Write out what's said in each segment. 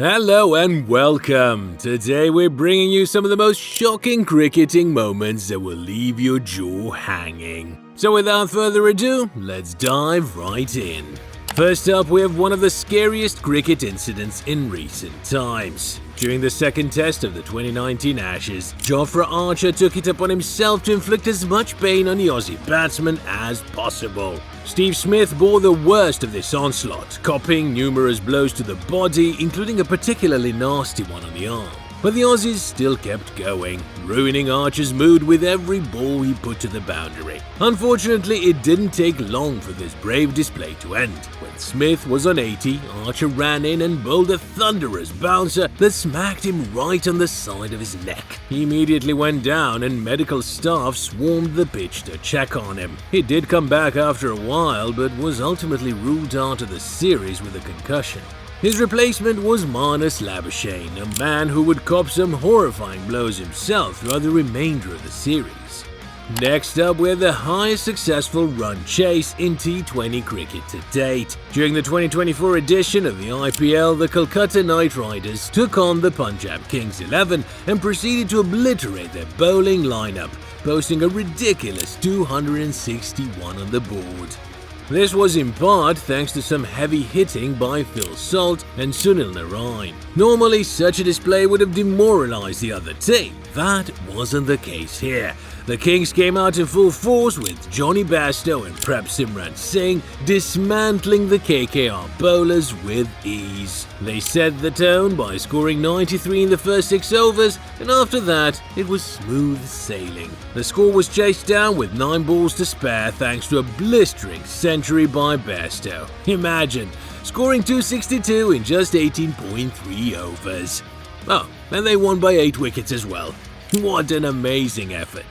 Hello and welcome. Today we're bringing you some of the most shocking cricketing moments that will leave your jaw hanging. So without further ado, let's dive right in. First up, we have one of the scariest cricket incidents in recent times. During the second test of the 2019 Ashes, Jofra Archer took it upon himself to inflict as much pain on the Aussie batsman as possible. Steve Smith bore the worst of this onslaught, copying numerous blows to the body, including a particularly nasty one on the arm. But the Aussies still kept going, ruining Archer's mood with every ball he put to the boundary. Unfortunately, it didn't take long for this brave display to end. When Smith was on 80, Archer ran in and bowled a thunderous bouncer that smacked him right on the side of his neck. He immediately went down and medical staff swarmed the pitch to check on him. He did come back after a while, but was ultimately ruled out of the series with a concussion. His replacement was Marnus Labuschagne, a man who would cop some horrifying blows himself throughout the remainder of the series. Next up, we have the highest successful run chase in T20 cricket to date. During the 2024 edition of the IPL, the Kolkata Knight Riders took on the Punjab Kings 11 and proceeded to obliterate their bowling lineup, posting a ridiculous 261 on the board. This was in part thanks to some heavy hitting by Phil Salt and Sunil Narine. Normally, such a display would have demoralized the other team. That wasn't the case here. The Kings came out in full force with Johnny Bairstow and Prep Simran Singh dismantling the KKR bowlers with ease. They set the tone by scoring 93 in the first 6 overs, and after that, it was smooth sailing. The score was chased down with 9 balls to spare thanks to a blistering century by Bairstow. Imagine scoring 262 in just 18.3 overs. Oh, and they won by 8 wickets as well. What an amazing effort.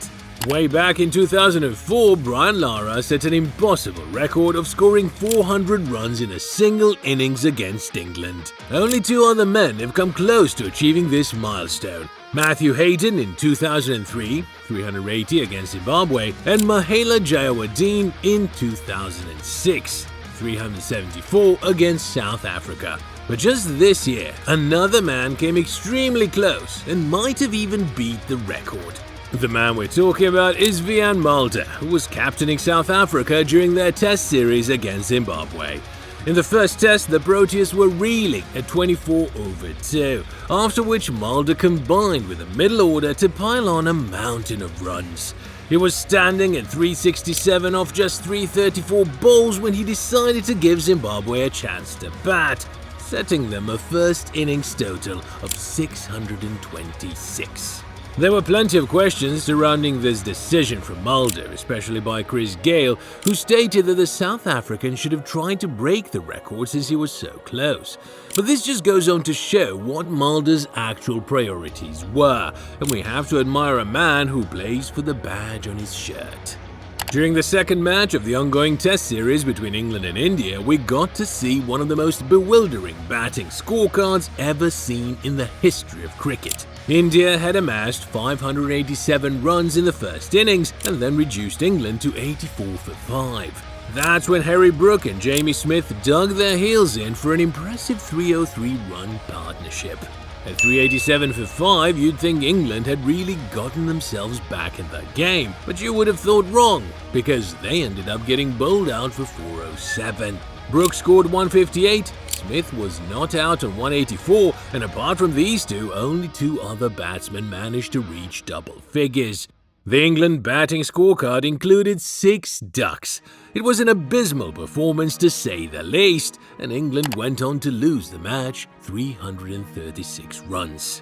Way back in 2004, Brian Lara set an impossible record of scoring 400 runs in a single innings against England. Only 2 other men have come close to achieving this milestone. Matthew Hayden in 2003, 380 against Zimbabwe, and Mahela Jayawardene in 2006, 374 against South Africa. But just this year, another man came extremely close and might have even beat the record. The man we're talking about is Wiaan Mulder, who was captaining South Africa during their test series against Zimbabwe. In the first test, the Proteas were reeling at 24/2, after which Mulder combined with the middle order to pile on a mountain of runs. He was standing at 367 off just 334 balls when he decided to give Zimbabwe a chance to bat, setting them a first innings total of 626. There were plenty of questions surrounding this decision from Mulder, especially by Chris Gale, who stated that the South African should have tried to break the record since he was so close. But this just goes on to show what Mulder's actual priorities were, and we have to admire a man who plays for the badge on his shirt. During the second match of the ongoing test series between England and India, we got to see one of the most bewildering batting scorecards ever seen in the history of cricket. India had amassed 587 runs in the first innings and then reduced England to 84 for 5. That's when Harry Brook and Jamie Smith dug their heels in for an impressive 303-run partnership. At 387 for 5, you'd think England had really gotten themselves back in the game, but you would have thought wrong, because they ended up getting bowled out for 407. Brook scored 158, Smith was not out on 184, and apart from these two, only 2 other batsmen managed to reach double figures. The England batting scorecard included 6 ducks. It was an abysmal performance to say the least, and England went on to lose the match 336 runs.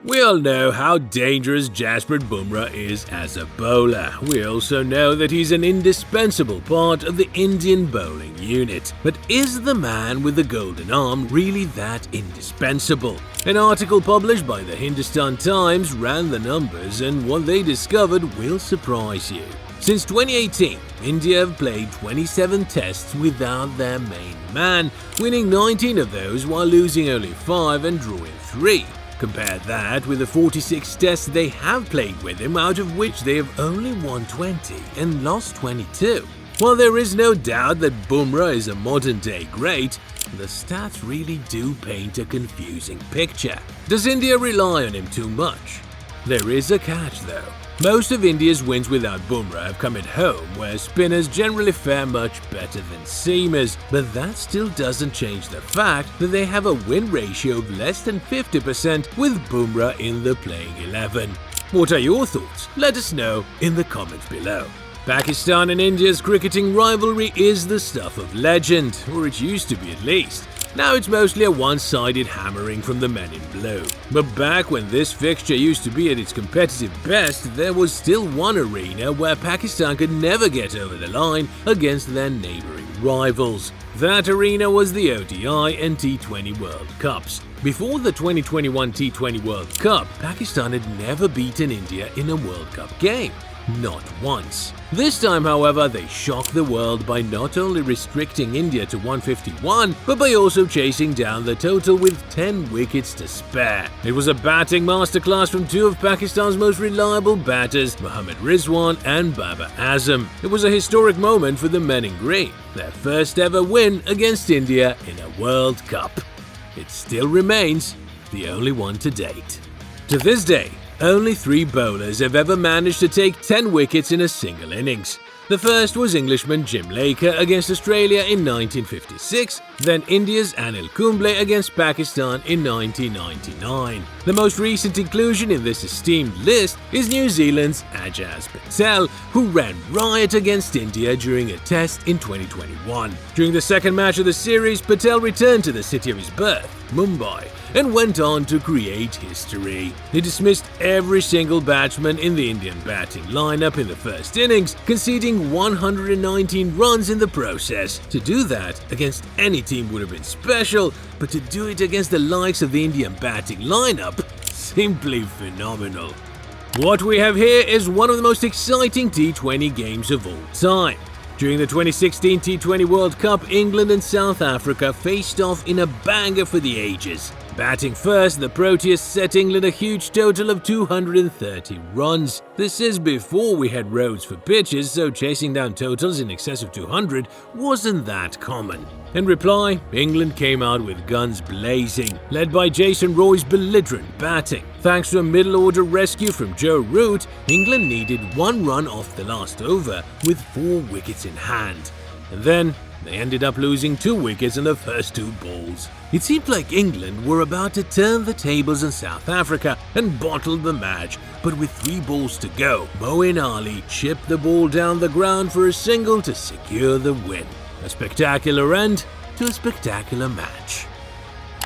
We all know how dangerous Jasprit Bumrah is as a bowler. We also know that he's an indispensable part of the Indian bowling unit. But is the man with the golden arm really that indispensable? An article published by the Hindustan Times ran the numbers, and what they discovered will surprise you. Since 2018, India have played 27 tests without their main man, winning 19 of those while losing only 5 and drawing 3. Compare that with the 46 tests they have played with him, out of which they have only won 20 and lost 22. While there is no doubt that Bumrah is a modern-day great, the stats really do paint a confusing picture. Does India rely on him too much? There is a catch though. Most of India's wins without Bumrah have come at home, where spinners generally fare much better than seamers, but that still doesn't change the fact that they have a win ratio of less than 50% with Bumrah in the playing 11. What are your thoughts? Let us know in the comments below. Pakistan and India's cricketing rivalry is the stuff of legend, or it used to be at least. Now it's mostly a one-sided hammering from the men in blue. But back when this fixture used to be at its competitive best, there was still one arena where Pakistan could never get over the line against their neighbouring rivals. That arena was the ODI and T20 World Cups. Before the 2021 T20 World Cup, Pakistan had never beaten India in a World Cup game. Not once. This time, however, they shocked the world by not only restricting India to 151, but by also chasing down the total with 10 wickets to spare. It was a batting masterclass from two of Pakistan's most reliable batters, Mohammad Rizwan and Babar Azam. It was a historic moment for the men in green, their first ever win against India in a World Cup. It still remains the only one to date. To this day, only 3 bowlers have ever managed to take 10 wickets in a single innings. The first was Englishman Jim Laker against Australia in 1956, then India's Anil Kumble against Pakistan in 1999. The most recent inclusion in this esteemed list is New Zealand's Ajaz Patel, who ran riot against India during a test in 2021. During the second match of the series, Patel returned to the city of his birth, Mumbai, and went on to create history. He dismissed every single batsman in the Indian batting lineup in the first innings, conceding 119 runs in the process. To do that against any team would have been special, but to do it against the likes of the Indian batting lineup, simply phenomenal. What we have here is one of the most exciting T20 games of all time. During the 2016 T20 World Cup, England and South Africa faced off in a banger for the ages. Batting first, the Proteas set England a huge total of 230 runs. This is before we had roads for pitches, so chasing down totals in excess of 200 wasn't that common. In reply, England came out with guns blazing, led by Jason Roy's belligerent batting. Thanks to a middle-order rescue from Joe Root, England needed 1 run off the last over with 4 wickets in hand. And then they ended up losing 2 wickets in the first 2 balls. It seemed like England were about to turn the tables on South Africa and bottled the match, but with 3 balls to go, Moeen Ali chipped the ball down the ground for a single to secure the win. A spectacular end to a spectacular match.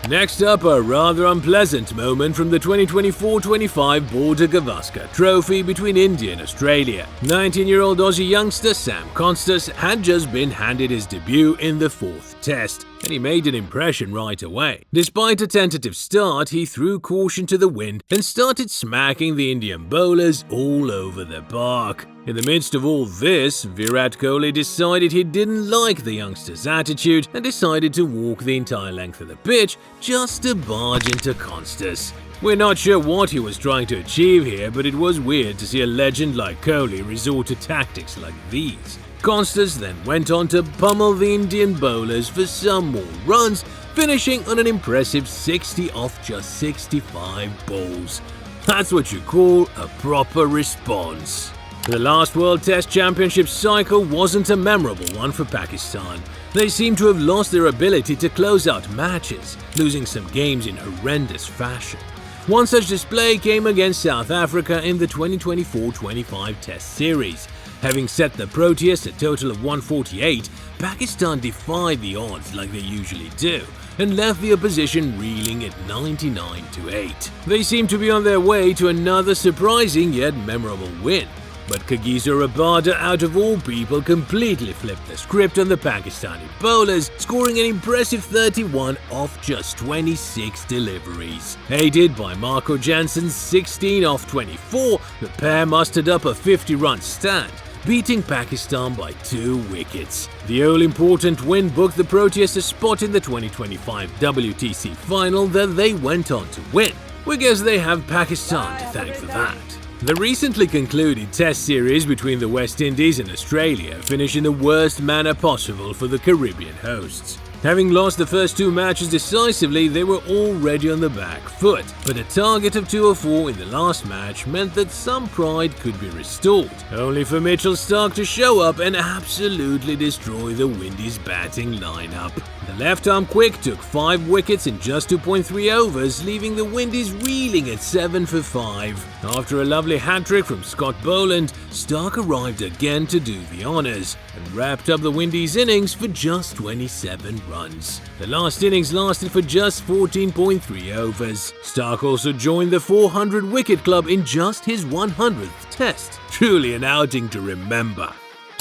Next up, a rather unpleasant moment from the 2024-25 Border Gavaskar Trophy between India and Australia. 19-year-old Aussie youngster Sam Constas had just been handed his debut in the 4th Test, and he made an impression right away. Despite a tentative start, he threw caution to the wind and started smacking the Indian bowlers all over the park. In the midst of all this, Virat Kohli decided he didn't like the youngster's attitude and decided to walk the entire length of the pitch just to barge into Constas. We're not sure what he was trying to achieve here, but it was weird to see a legend like Kohli resort to tactics like these. Constas then went on to pummel the Indian bowlers for some more runs, finishing on an impressive 60 off just 65 balls. That's what you call a proper response. The last World Test Championship cycle wasn't a memorable one for Pakistan. They seem to have lost their ability to close out matches, losing some games in horrendous fashion. One such display came against South Africa in the 2024-25 Test Series. Having set the Proteas a total of 148, Pakistan defied the odds like they usually do and left the opposition reeling at 99-8. They seem to be on their way to another surprising yet memorable win. But Kagiso Rabada, out of all people, completely flipped the script on the Pakistani bowlers, scoring an impressive 31 off just 26 deliveries. Aided by Marco Jansen's 16 off 24, the pair mustered up a 50-run stand, beating Pakistan by 2 wickets. The all-important win booked the Proteas a spot in the 2025 WTC final that they went on to win. We guess they have Pakistan to thank for that. The recently concluded Test series between the West Indies and Australia finished in the worst manner possible for the Caribbean hosts. Having lost the first two matches decisively, they were already on the back foot, but a target of 204 in the last match meant that some pride could be restored, only for Mitchell Starc to show up and absolutely destroy the Windies' batting lineup. The left-arm quick took 5 wickets in just 2.3 overs, leaving the Windies reeling at 7 for 5. After a lovely hat-trick from Scott Boland, Starc arrived again to do the honours and wrapped up the Windies' innings for just 27 runs. The last innings lasted for just 14.3 overs. Starc also joined the 400-wicket club in just his 100th Test. Truly an outing to remember.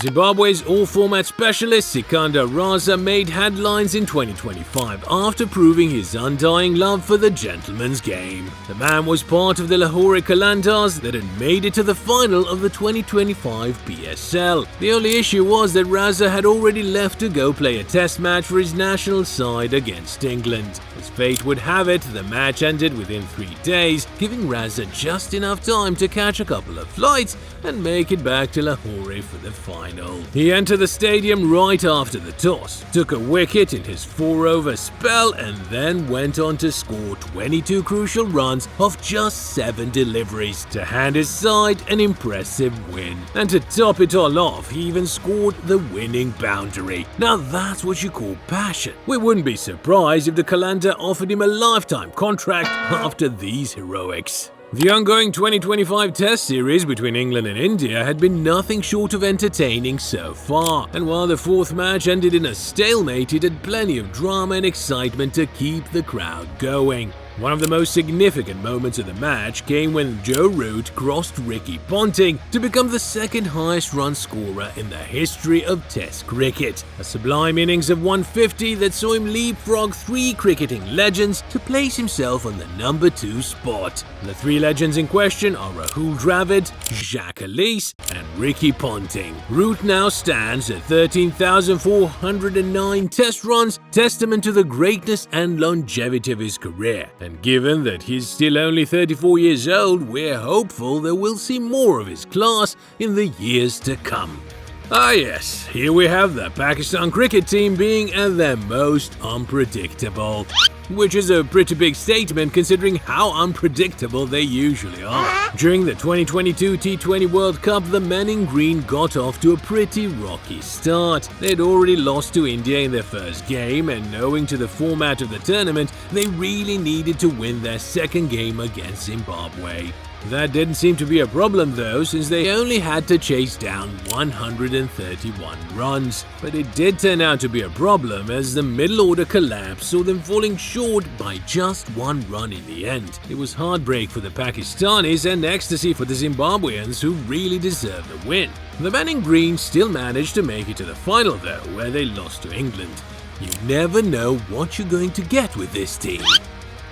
Zimbabwe's all-format specialist Sikandar Raza made headlines in 2025 after proving his undying love for the gentleman's game. The man was part of the Lahore Qalandars that had made it to the final of the 2025 PSL. The only issue was that Raza had already left to go play a test match for his national side against England. As fate would have it, the match ended within 3 days, giving Raza just enough time to catch a couple of flights and make it back to Lahore for the final. He entered the stadium right after the toss, took a wicket in his 4-over spell and then went on to score 22 crucial runs off just 7 deliveries to hand his side an impressive win. And to top it all off, he even scored the winning boundary. Now that's what you call passion. We wouldn't be surprised if the Qalandar offered him a lifetime contract after these heroics. The ongoing 2025 Test series between England and India had been nothing short of entertaining so far, and while the 4th match ended in a stalemate, it had plenty of drama and excitement to keep the crowd going. One of the most significant moments of the match came when Joe Root crossed Ricky Ponting to become the 2nd highest run scorer in the history of Test cricket. A sublime innings of 150 that saw him leapfrog 3 cricketing legends to place himself on the number 2 spot. The 3 legends in question are Rahul Dravid, Jacques Elise and Ricky Ponting. Root now stands at 13,409 Test runs, testament to the greatness and longevity of his career. And given that he's still only 34 years old, we're hopeful that we'll see more of his class in the years to come. Ah yes, here we have the Pakistan cricket team being at their most unpredictable. Which is a pretty big statement considering how unpredictable they usually are. During the 2022 T20 World Cup, the men in green got off to a pretty rocky start. They'd already lost to India in their first game, and owing to the format of the tournament, they really needed to win their second game against Zimbabwe. That didn't seem to be a problem though, since they only had to chase down 131 runs. But it did turn out to be a problem as the middle order collapse saw them falling short by just 1 run in the end. It was heartbreak for the Pakistanis and ecstasy for the Zimbabweans, who really deserved the win. The men in green still managed to make it to the final though, where they lost to England. You never know what you're going to get with this team.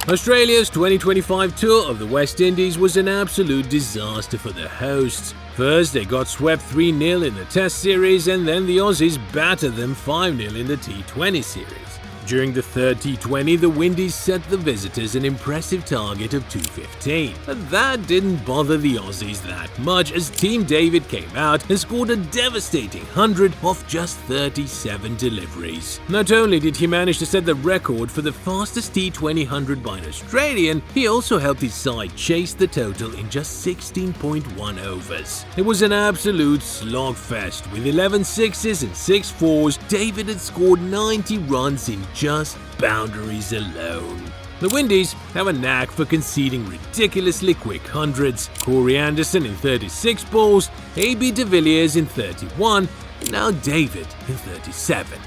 Australia's 2025 tour of the West Indies was an absolute disaster for the hosts. First, they got swept 3-0 in the Test series, and then the Aussies battered them 5-0 in the T20 series. During the 3rd T20, the Windies set the visitors an impressive target of 215. But that didn't bother the Aussies that much, as Team David came out and scored a devastating 100 off just 37 deliveries. Not only did he manage to set the record for the fastest T20 100 by an Australian, he also helped his side chase the total in just 16.1 overs. It was an absolute slogfest. With 11 sixes and 6 fours, David had scored 90 runs in just boundaries alone. The Windies have a knack for conceding ridiculously quick hundreds. Corey Anderson in 36 balls, A.B. de Villiers in 31, and now David in 37.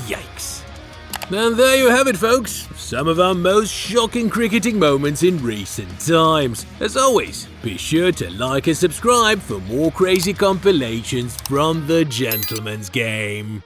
Yikes. And there you have it, folks. Some of our most shocking cricketing moments in recent times. As always, be sure to like and subscribe for more crazy compilations from the gentleman's game.